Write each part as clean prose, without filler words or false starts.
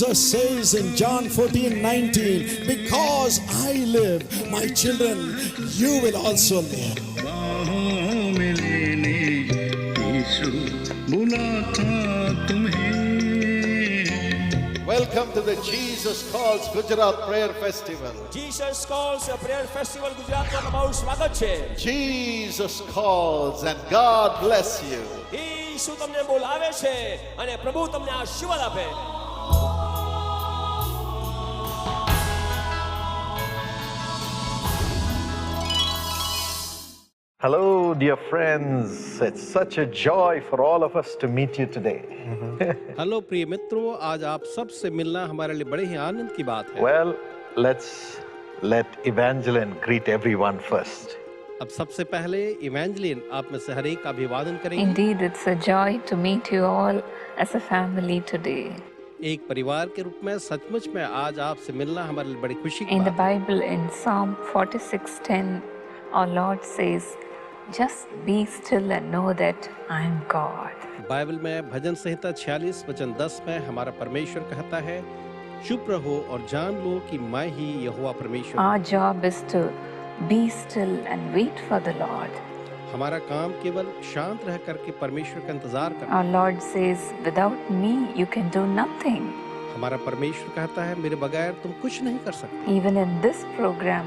Jesus says in John 14:19, because I live, my children, you will also live. बाहों में लेने यीशु बुलाता तुम्हें. Welcome to the Jesus Calls Gujarat Prayer Festival. Jesus Calls Prayer Festival ગુજરાતમાં તમારું સ્વાગત છે. Jesus calls and God bless you. ઈસુ તમને બોલાવે છે અને પ્રભુ તમને આશીર્વાદ આપે. Hello, dear friends. It's such a joy for all of us to meet you today. Hello प्रिय मित्रों, आज आप सबसे मिलना हमारे लिए बड़े ही आनंद की बात है. Well, let's let Evangeline greet everyone first. अब सबसे पहले इवेंजलिन आप में से हर एक का अभिवादन करेंगे. Indeed, it's a joy to meet you all as a family today. एक परिवार के रूप में सचमुच में आज आपसे मिलना हमारे लिए बड़ी खुशी की In the बात है. Bible, in Psalm 46:10, our Lord says, "Just be still and know that I am God." Bible में भजन संहिता 46 वचन 10 में हमारा परमेश्वर कहता है, चुप रहो और जान लो कि मैं ही यहोवा परमेश्वर. Our job is to be still and wait for the Lord. हमारा काम केवल शांत रह करके परमेश्वर का इंतजार करना. Our Lord says, "Without me, you can do nothing." हमारा परमेश्वर कहता है, मेरे बगैर तुम कुछ नहीं कर सकते. Even in this program,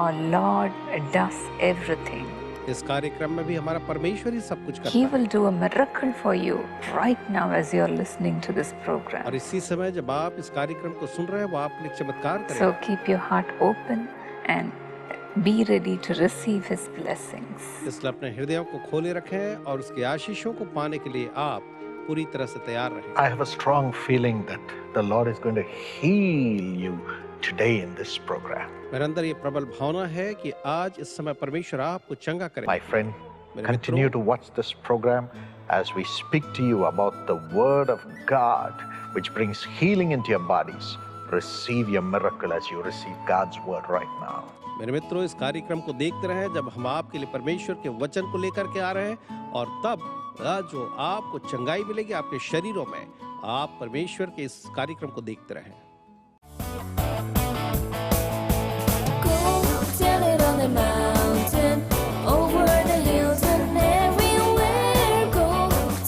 our Lord does everything. इस कार्यक्रम में भी हमारा परमेश्वर ही सब कुछ करता He है. will do a miracle for you right now as you are listening to this program. और इसी समय जब आप इस कार्यक्रम को सुन रहे हैं, वो आपके लिए चमत्कार So करेगा. keep your heart open and be ready to receive His blessings. इसलिए अपने हृदयों को खोले रखें और उसके आशीषों को पाने के लिए आप पूरी तरह से तैयार रहें. I have a strong feeling that the Lord is going to heal you today in this program. मेरे अंदर ये प्रबल भावना है कि आज इस समय परमेश्वर आपको चंगा करे. My friend, मेरे continue मित्रों, to watch this program as we speak to you about the Word of God, which brings healing into your bodies. Receive your miracle as you receive God's Word right now. मेरे मित्रों, इस कार्यक्रम को देखते रहें जब हम आपके लिए परमेश्वर के वचन को लेकर के आ रहे हैं और तब जो आपको चंगाई मिलेगी आपके शरीरों में. आप परमेश्वर के इस कार्यक्रम को देखते रहें. Tell it on the mountain, over the hills and everywhere. Go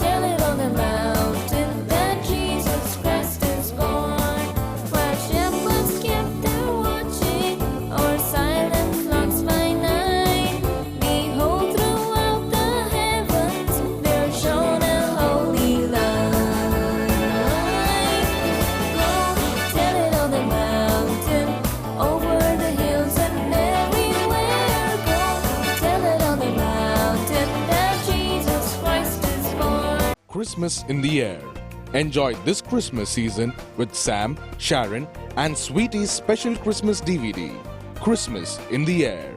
tell it on the mountain that Jesus Christ is born. While shepherds kept their watching, or silent flocks by night, behold throughout the heavens there shone a holy light. Go tell it on the mountain, over the hills and everywhere. Go tell it on the mountain that Jesus Christ is born. Christmas in the air. Enjoy this Christmas season with Sam, Sharon, and Sweetie's special Christmas DVD, Christmas in the Air.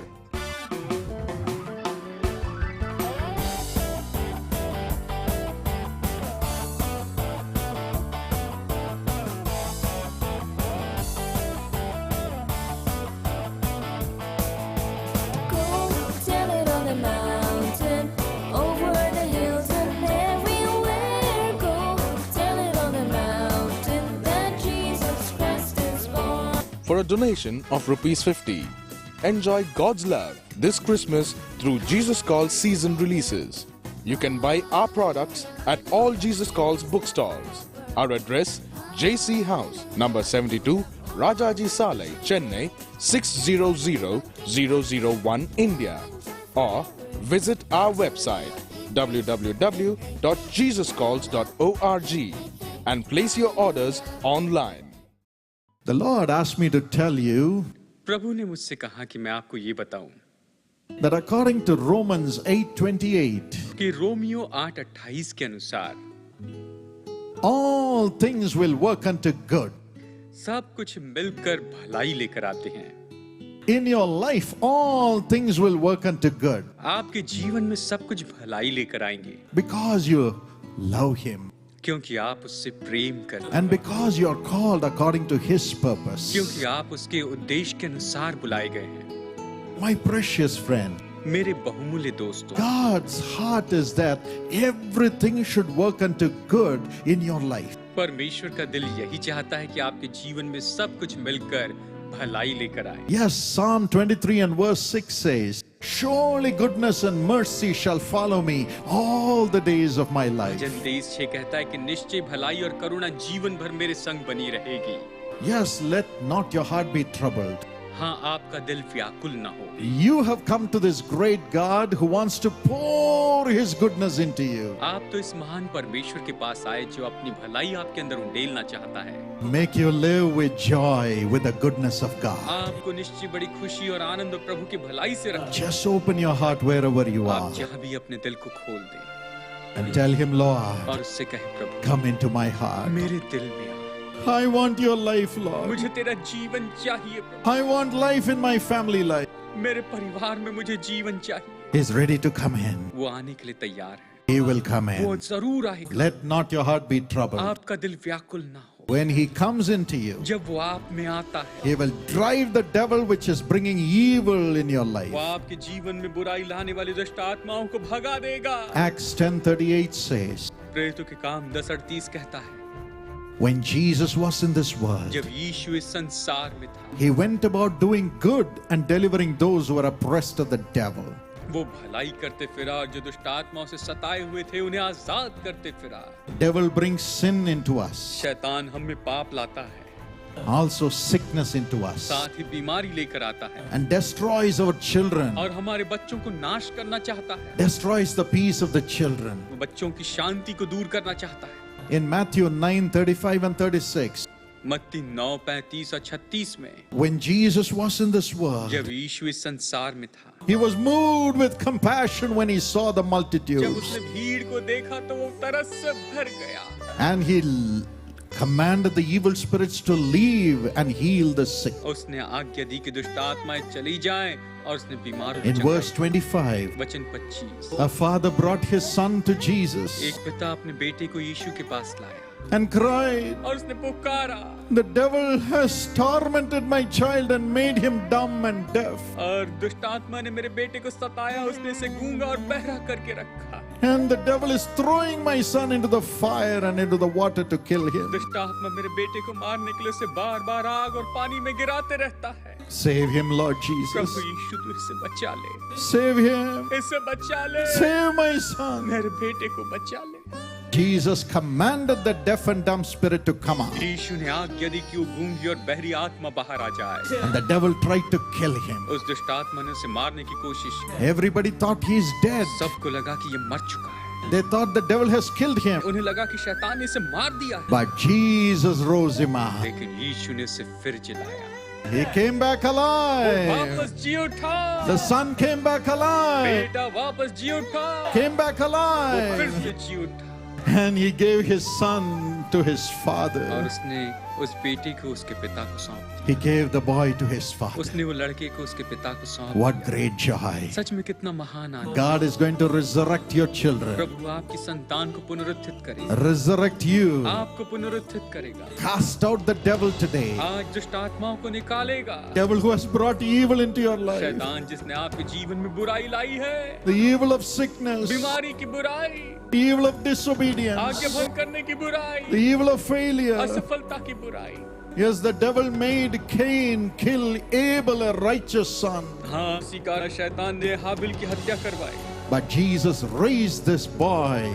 Go tell it on the mountain, over the hills and everywhere. Go tell it on the mountain that Jesus Christ is born. For a donation of ₹50, enjoy God's love this Christmas through Jesus Calls season releases. You can buy our products at all Jesus Calls bookstores. Our address, JC House, number 72, Rajaji Salai, Chennai, 600001, India. Or visit our website, www.jesuscalls.org, and place your orders online. The Lord asked me to tell you प्रभु ने मुझसे कहा कि मैं आपको ये बताऊं that according to Romans 8:28, कि Romeo 8:28 के अनुसार all things will work unto good. सब कुछ मिलकर भलाई लेकर आते हैं. In your life, all things will work unto good आपके जीवन में सब कुछ भलाई लेकर आएंगे because you love Him क्योंकि आप उससे प्रेम करते and हैं, because you are called according to His purpose. क्योंकि आप उसके उद्देश्य के अनुसार बुलाए गए हैं. My precious friend, मेरे बहुमूल्य दोस्तों, God's heart is that everything should work unto good in your life. परमेश्वर का दिल यही चाहता है कि आपके जीवन में सब कुछ मिलकर भलाई लेकर आए। Yes, Psalm 23 and verse 6 says, surely goodness and mercy shall follow me all the days of my life. भजन 23:6 कहता है कि निश्चय भलाई और करुणा जीवन भर मेरे संग बनी रहेगी। Yes, let not your heart be troubled. हाँ, आपका दिल व्याकुल ना हो। You have come to this great God who wants to pour his goodness into you. आप तो इस महान परमेश्वर के पास आए जो अपनी भलाई आपके अंदर उंडेलना चाहता है। Make you live with joy with the goodness of God. आपको निश्चय बड़ी खुशी और आनंद और प्रभु की भलाई से रखे। Just open your heart wherever you आप are जहाँ भी अपने दिल को खोल दें and tell him, Lord, और उससे कहें, प्रभु come into my heart. मेरे दिल में आ। I want your life, Lord. मुझे तेरा जीवन चाहिए प्रभु। I want life in my family life. मेरे परिवार में मुझे जीवन चाहिए। He's ready to come in. वो आने के लिए तैयार है। He will come वो in. जरूर आएगा। Let not your heart be troubled. आपका दिल व्याकुल ना हो। When he comes into you, जब वो आप में आता है, he will drive the devil which is bringing evil in your life. वो आपके जीवन में बुराई लाने वाली दुष्ट आत्माओं को भगा देगा। Acts 10:38 says, प्रेरितों के काम 10:38 कहता है, when Jesus was in this world, जब यीशु इस संसार में था, he went about doing good and delivering those who were oppressed of the devil. वो भलाई करते फिरा और जो दुष्ट आत्माओं से सताए हुए थे उन्हें आजाद करते फिरा। Devil brings sin into us, शैतान हम में पाप लाता है, also sickness into us, साथ ही बीमारी लेकर आता है and destroys our children, और हमारे बच्चों को नाश करना चाहता है। destroys the peace of the children. वो बच्चों की शांति को दूर करना चाहता है। In Matthew 9:35 and 36, मत्ती 9:35 और 36 में when Jesus was in this world, जब यीशु इस संसार में था, he was moved with compassion when he saw the जब multitudes, उसने भीड़ को देखा तो वो तरस से भर गया and he commanded the evil spirits to leave and heal the sick. उसने आज्ञा दी कि दुष्ट आत्माएं चली जाएं और उसने बीमारों को In verse चंगाई। 25, वचन 25, a father brought his son to Jesus एक पिता अपने बेटे को यीशु के पास लाया and cried, और उसने पुकारा, the devil has tormented my child and made him dumb and deaf, और दुष्ट आत्मा ने मेरे बेटे को सताया, उसने इसे गूंगा और बहरा करके रखा। and the devil is throwing my son into the fire and into the water to kill him. दुष्ट आत्मा मेरे बेटे को मारने के लिए उसे बार बार आग और पानी में गिराते रहता है। Save him, Lord Jesus. प्रभु यीशु तू इसे बचा ले, Save him. इसे बचा ले, Save my son. मेरे बेटे को बचा ले। Jesus commanded the deaf and dumb spirit to come out, यीशु ने आज्ञा दी कि वो गूंगी और बहरी आत्मा बाहर आ जाए। and the devil tried to kill him. उस दुष्ट आत्मा ने उसे मारने की कोशिश की। Everybody thought he's dead. सबको लगा कि ये मर चुका है। They thought the devil has killed him. उन्हें लगा कि शैतान ने इसे मार दिया है। But Jesus rose him up. लेकिन यीशु ने उसे फिर जिलाया। He came back alive. वापस जी उठा। The son came back alive. बेटा वापस जी उठा। Came back वो फिर alive. से जी उठा And he gave his son to his और father. उसने उस बेटे को उसके पिता को सौंप दिया। He gave the boy to his father. उसने वो लड़के को उसके पिता को सौंप What दिया। great joy. सच में कितना महान आनंद। God is going to resurrect your children. प्रभु आपकी संतान को पुनरुत्थित करेगा, Resurrect you. आपको पुनरुत्थित करेगा। Cast out the devil today. आज दुष्ट आत्माओं को निकालेगा। Devil who has brought evil into your life. शैतान जिसने आपके जीवन में बुराई लाई है, The evil of sickness. बीमारी की बुराई, Evil of disobedience. आज्ञा भंग करने की बुराई, The evil of failure. असफलता की बुराई। Yes, the devil made Cain kill Abel, a righteous son. हाँ, इसी कारण शैतान ने हाबिल की हत्या करवाई। But Jesus raised this boy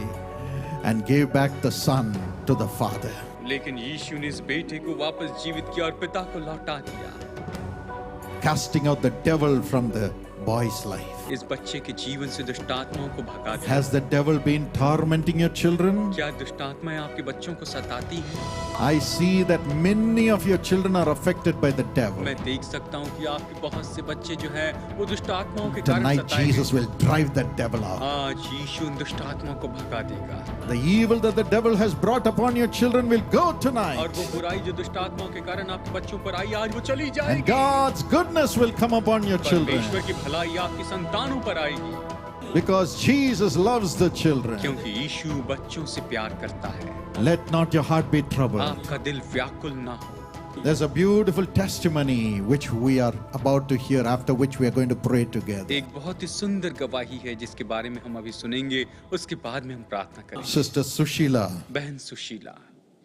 and gave back the son to the father. लेकिन यीशु ने इस बेटे को वापस जीवित किया और पिता को लौटा दिया। Casting out the devil from the boy's life. इस बच्चे के जीवन से दुष्ट आत्माओं को भगा दिया। Has the devil been tormenting your children? क्या दुष्ट आत्माएं आपके बच्चों को सताती हैं? I see that many of your children are affected by the devil. मैं देख सकता हूँ कि आपके बहुत से बच्चे जो हैं वो दुष्ट आत्माओं के कारण Tonight सताए Jesus हैं। will drive that devil out. आज यीशु उन दुष्ट आत्माओं को भगा देगा The evil that the devil has brought upon your children will go और tonight. वो बुराई जो दुष्ट आत्माओं के कारण आपके बच्चों पर आई आज वो चली And जाएगी। God's goodness will come upon your children. परमेश्वर की भलाई आपकी संतानों पर आएगी Because Jesus loves the children. क्योंकि यीशु बच्चों से प्यार करता है। Let not your heart be troubled. आपका दिल व्याकुल ना हो। There's a beautiful testimony which we are about to hear, after which we are going to pray together. एक बहुत ही सुंदर गवाही है जिसके बारे में हम अभी सुनेंगे, उसके बाद में हम प्रार्थना करेंगे। Sister Sushila, बहन Sushila,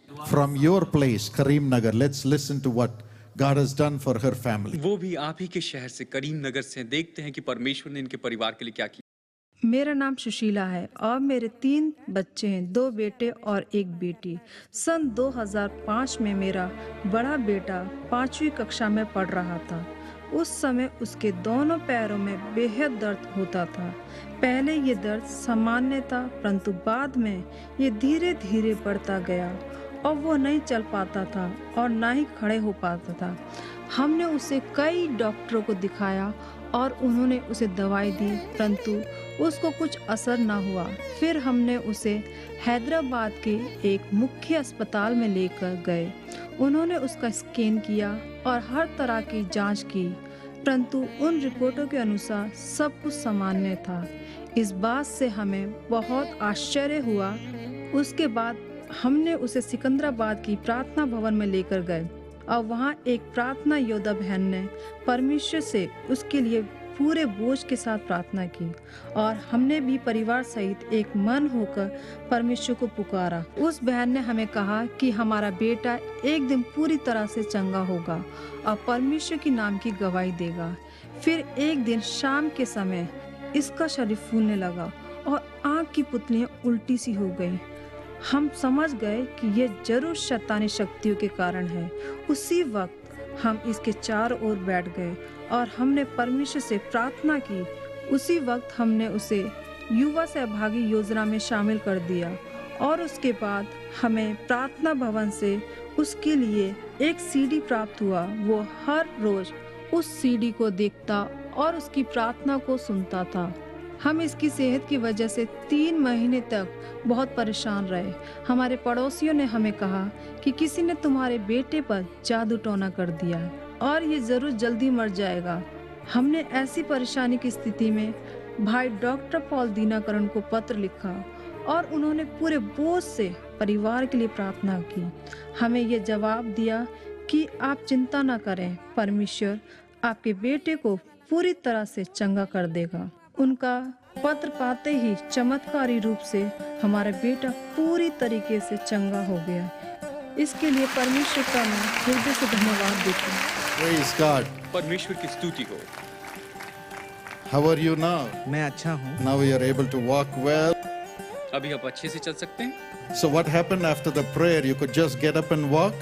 From your place, Karim Nagar, let's listen to what God has done for her family. वो भी आप ही के शहर से, करीम नगर से। देखते हैं कि परमेश्वर ने इनके परिवार के लिए क्या किया। मेरा नाम सुशीला है और मेरे 3 बच्चे हैं, 2 बेटे और 1 बेटी। सन 2005 में मेरा बड़ा बेटा 5वीं कक्षा में पढ़ रहा था। उस समय उसके दोनों पैरों में बेहद दर्द होता था। पहले ये दर्द सामान्य था, परंतु बाद में ये धीरे धीरे बढ़ता गया और वो नहीं चल पाता था और ना ही खड़े हो पाता था। हमने उसे कई डॉक्टरों को दिखाया और उन्होंने उसे दवाई दी, परंतु उसको कुछ असर न हुआ। फिर हमने उसे हैदराबाद के एक मुख्य अस्पताल में लेकर गए। उन्होंने उसका स्कैन किया और हर तरह की जांच की, परंतु उन रिपोर्टों के अनुसार सब कुछ सामान्य था। इस बात से हमें बहुत आश्चर्य हुआ। उसके बाद हमने उसे सिकंदराबाद की प्रार्थना भवन में लेकर गए और वहाँ एक प्रार्थना योद्धा बहन ने परमेश्वर से उसके लिए पूरे बोझ के साथ प्रार्थना की और हमने भी परिवार सहित एक मन होकर परमेश्वर को पुकारा। उस बहन ने हमें कहा कि हमारा बेटा एक दिन पूरी तरह से चंगा होगा और परमेश्वर की नाम की गवाही देगा। फिर एक दिन शाम के समय इसका शरीर फूलने लगा और आँख की पुतलियाँ उल्टी सी हो गई। हम समझ गए कि ये जरूर शैतानी शक्तियों के कारण है। उसी वक्त हम इसके चारों ओर बैठ गए और हमने परमेश्वर से प्रार्थना की। उसी वक्त हमने उसे युवा सहभागी योजना में शामिल कर दिया और उसके बाद हमें प्रार्थना भवन से उसके लिए एक सीडी प्राप्त हुआ। वो हर रोज उस सीडी को देखता और उसकी प्रार्थना को सुनता था। हम इसकी सेहत की वजह से 3 महीने तक बहुत परेशान रहे। हमारे पड़ोसियों ने हमें कहा कि किसी ने तुम्हारे बेटे पर जादू टोना कर दिया है और ये जरूर जल्दी मर जाएगा। हमने ऐसी परेशानी की स्थिति में भाई डॉक्टर पॉल दीनाकरण को पत्र लिखा और उन्होंने पूरे बोझ से परिवार के लिए प्रार्थना की। हमें ये जवाब दिया कि आप चिंता न करें, परमेश्वर आपके बेटे को पूरी तरह से चंगा कर देगा। उनका पत्र पाते ही चमत्कारी रूप से हमारा बेटा पूरी तरीके से चंगा हो गया। इसके लिए परमेश्वर का मैं हृदय से धन्यवाद देता हूँ। Praise God. परमेश्वर की स्तुति हो। How are you now? मैं अच्छा हूँ। Now you are able to walk well. अभी आप अच्छे से चल सकते हैं। So what happened after the prayer? You could just get up and walk?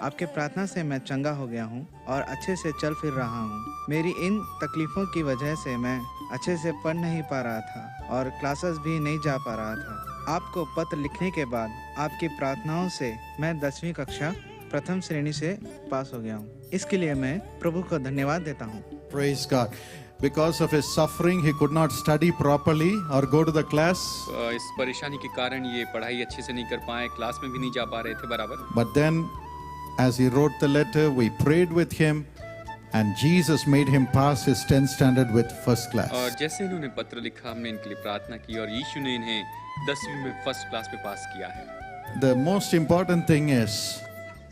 आपके प्रार्थना से मैं चंगा हो गया हूँ और अच्छे से चल फिर रहा हूँ। मेरी इन तकलीफों की वजह से मैं अच्छे से पढ़ नहीं पा रहा था और क्लासेस भी नहीं जा पा रहा था। आपको पत्र लिखने के बाद आपकी प्रार्थनाओं से मैं 10वीं कक्षा प्रथम श्रेणी से पास हो गया हूँ। इसके लिए मैं प्रभु को धन्यवाद देता हूँ। Praise God. Because of his suffering, he could not study properly or go to the class. इस परेशानी के कारण ये पढ़ाई अच्छे से नहीं कर पाए, क्लास में भी नहीं जा पा रहे थे बराबर। But then, as he wrote the letter, we prayed with him, and Jesus made him pass his 10th standard with first class. और जैसे इन्होंने पत्र लिखा, हमने इनके लिए प्रार्थना की और यीशु ने इन्हें 10वीं में फर्स्ट क्लास पे पास किया है। The most important thing is,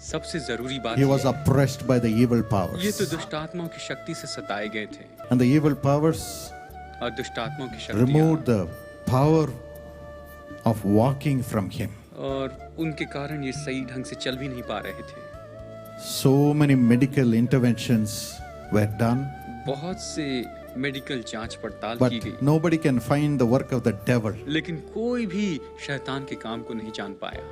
सबसे जरूरी बात he was oppressed by the evil powers. ये तो दुष्ट आत्माओं की शक्ति से सताए गए थे। And the evil powers और दुष्ट आत्माओं की शक्ति removed the power of walking from him. और उनके कारण ये सही ढंग से चल भी नहीं पा रहे थे। So many medical interventions were done, बहुत से मेडिकल जांच पड़ताल but की गई, nobody can find the work of the devil. लेकिन कोई भी शैतान के काम को नहीं जान पाया।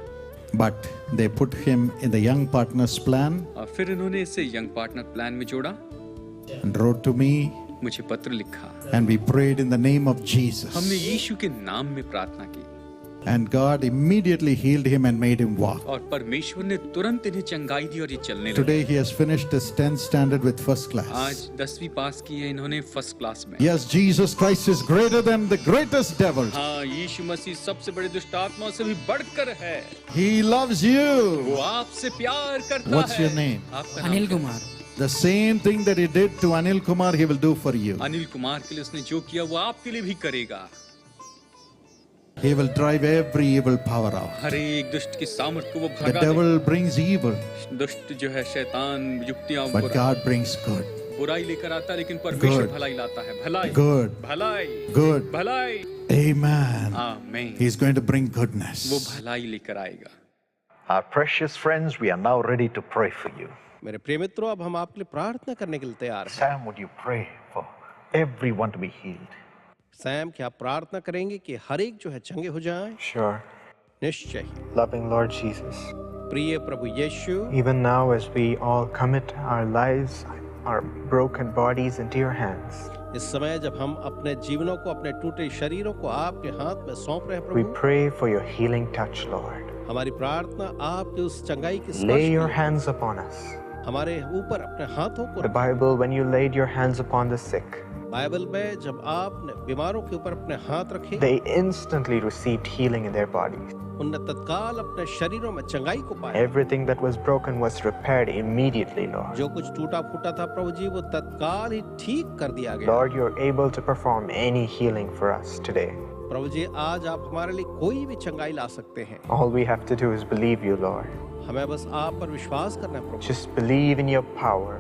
But they put him in the young partners plan और फिर इन्होंने इसे यंग पार्टनर प्लान में जोड़ा, and wrote to me, मुझे पत्र लिखा, and we prayed in the name of Jesus. हमने यीशु के नाम में प्रार्थना की And God immediately healed him and made him walk. और परमेश्वर ने तुरंत इन्हें चंगाई दी और ये चलने लगे। Today he has finished his 10th standard with first class. आज 10वीं पास की है इन्होंने फर्स्ट क्लास में। Yes, Jesus Christ is greater than the greatest devil. हाँ, यीशु मसीह सबसे बड़े दुष्ट आत्माओं से भी बढ़कर है। He loves you. वो आपसे प्यार करता है। What's your name? आपका नाम अनिल क्या है? Kumar. The same thing that he did to Anil Kumar, he will do for you. Anil Kumar के लिए उसने जो किया वो आपके लिए भी करेगा। He will drive every evil power out. हर एक दुष्ट की सामर्थ को वो The भगा devil brings evil, देगा। दुष्ट जो है शैतान युक्तियां but God brings good. बुराई लेकर आता है, लेकिन परमेश्वर Good. भलाई लाता है। भलाई Good. भलाई Good. भलाई। Amen. आमीन। He's going to bring goodness. वो भलाई लेकर आएगा। Our precious friends, we are now ready to pray for you. मेरे प्रिय मित्रों, अब हम आपके लिए प्रार्थना करने के लिए तैयार हैं। Sam, would you pray for everyone to be healed? Sam, क्या आप प्रार्थना करेंगे कि हर एक जो है चंगे हो जाएं? Sure. निश्चय ही। Loving Lord Jesus, प्रिय प्रभु यीशु, even now as we all commit our lives, our broken bodies into your hands, इस समय जब हम अपने जीवनों को, अपने टूटे शरीरों को आपके हाथ में सौंप रहे हैं we Prabhu, pray for your healing touch, Lord. हमारी प्रार्थना आपके उस चंगाई की Lay स्पर्श your के लिए, hands upon us. हमारे ऊपर अपने हाथों को The Bible, when you laid your hands upon the sick, Bible में जब आपने बीमारों के ऊपर अपने हाथ रखे, they instantly received healing in their bodies. उनने तत्काल अपने शरीरों में चंगाई को पाया। Everything that was broken was repaired immediately, Lord. जो कुछ टूटा फूटा था प्रभु जी, वो तत्काल ही ठीक कर दिया गया। Lord, you're able to perform any healing for us today. प्रभु जी, आज आप हमारे लिए कोई भी चंगाई ला सकते हैं। All we have to do is believe you, Lord. हमें बस आप पर विश्वास करना है प्रभु। Just believe in your power.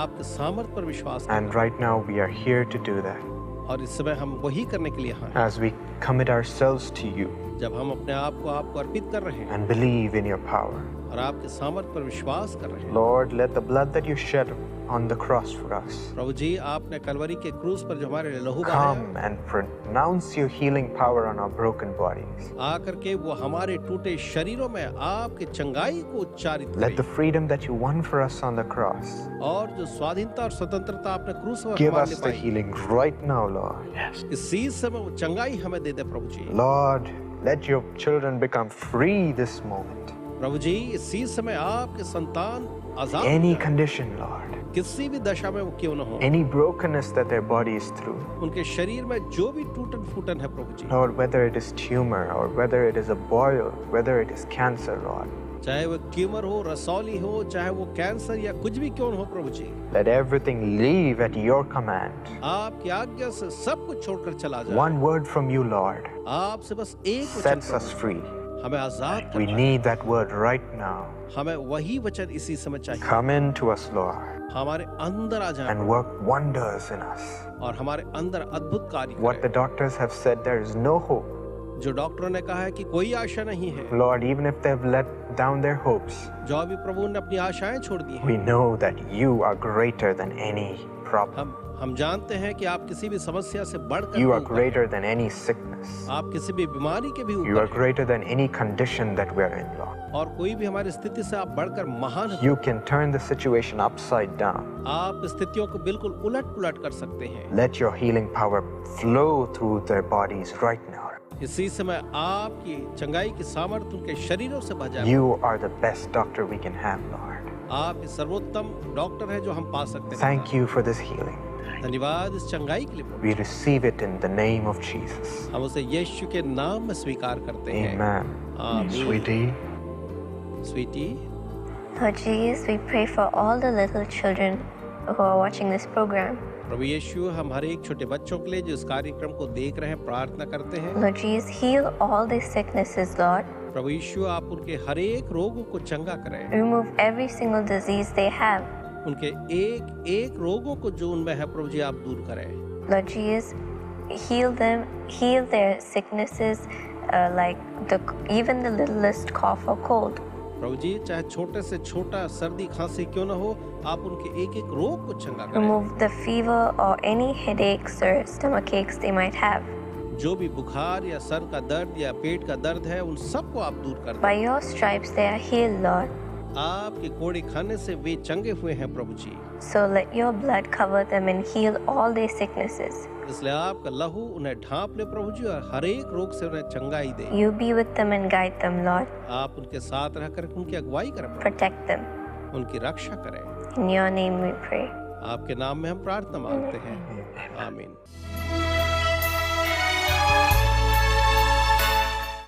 आपके सामर्थ पर विश्वास करना। And right now we are here to do that. और इस समय हम वही करने के लिए यहाँ हैं। As we commit ourselves to you जब हम अपने आप को आपको अर्पित कर रहे हैं and believe in your power. और आपके सामर्थ पर विश्वास कर रहे हैं। Lord, let the blood that you shed on the cross for us प्रभु जी, आपने कलवरी के क्रूस पर जो हमारे लिए लहू बहाया, come and pronounce your healing power on our broken bodies. आकर के वो हमारे टूटे शरीरों में आपके चंगाई को उच्चारित Let the करे। freedom that you won for us on the cross और जो स्वाधीनता और स्वतंत्रता आपने क्रूस पर give हमारे us लिए the pi, healing right now, Lord. Yes. इसी समय वो चंगाई हमें दे दे प्रभु जी। Lord, let your children become free this moment. प्रभु जी, इसी समय आपके संतान आजाद Any हो जाएं। condition, Lord. किसी भी दशा में वो क्यों न हो, Any brokenness that their body is through. उनके शरीर में जो भी टूटन फूटन है प्रभु जी, Lord, whether it is tumor or whether it is a boil, whether it is cancer, Lord. चाहे वो ट्यूमर हो, रसौली हो, चाहे वो कैंसर या कुछ भी क्यों न हो प्रभु जी, Let everything leave at your command. आपकी आज्ञा से सब कुछ छोड़कर चला जाए। One word from you, Lord, आपसे बस एक वचन sets us free. हमें आजाद We करना। need that word right now. हमें वही वचन इसी समय चाहिए। Come into us, Lord, हमारे अंदर आ जाए and work wonders in us. और हमारे अंदर अद्भुत कार्य What the करें। doctors have said, there is no hope. जो डॉक्टरों ने कहा है कि कोई आशा नहीं है, Lord, even if they've let down their hopes, जो अभी प्रभु ने अपनी आशाएं छोड़ दी हैं, we know that you are greater than any problem. हम जानते हैं कि आप किसी भी समस्या से बढ़कर You are ऊपर हैं। greater than any sickness. आप किसी भी बीमारी के भी You ऊपर are हैं। greater than any condition that we are in, Lord. और कोई भी हमारी स्थिति से आप बढ़कर महान हैं। You can turn the situation upside down. आप स्थितियों को बिल्कुल उलट पुलट कर सकते हैं। Let your healing power flow through their bodies right now. इसी समय आपकी चंगाई की सामर्थ्य उनके शरीरों से बह जाए। You are the best doctor we can have, Lord. आप ही सर्वोत्तम डॉक्टर है जो हम पा सकते हैं। Thank you for this healing. धन्यवाद इस चंगाई के लिए प्रभु। We receive it in the name of Jesus. हम उसे यीशु के नाम में स्वीकार करते हैं। Amen. आमीन। Sweetie, Sweety, Lord Jesus, we pray for all the little children who are watching this program. प्रभु यीशु, हम हर एक छोटे बच्चों के लिए जो इस कार्यक्रम को देख रहे हैं प्रार्थना करते हैं। Lord Jesus, heal all these sicknesses, Lord. प्रभु यीशु, आप उनके हर एक रोगों को चंगा करें। Remove every single disease they have. उनके एक एक रोगों को जो उनमें है प्रभु जी आप दूर करें। Lord Jesus, heal them, heal their sicknesses, like even the littlest cough or cold. प्रभु जी, चाहे छोटे से छोटा सर्दी खांसी क्यों ना हो, आप उनके एक एक रोग को चंगा करें। Remove the fever or any headaches or stomach aches they might have. जो भी बुखार या सर का दर्द या पेट का दर्द है, उन सबको आप दूर कर By दें। your stripes they are healed, Lord. आपके कोड़े खाने से वे चंगे हुए हैं प्रभु जी। So let your blood cover them and heal all their sicknesses. इसलिए आपका लहू उन्हें ढांप ले प्रभु जी और हर एक रोग से उन्हें चंगाई दे। You be with them and guide them, Lord. आप उनके साथ रहकर उनकी अगुवाई करें प्रभु। Protect them. उनकी रक्षा करें। In your name we pray. आपके नाम में हम प्रार्थना मांगते हैं। आमीन।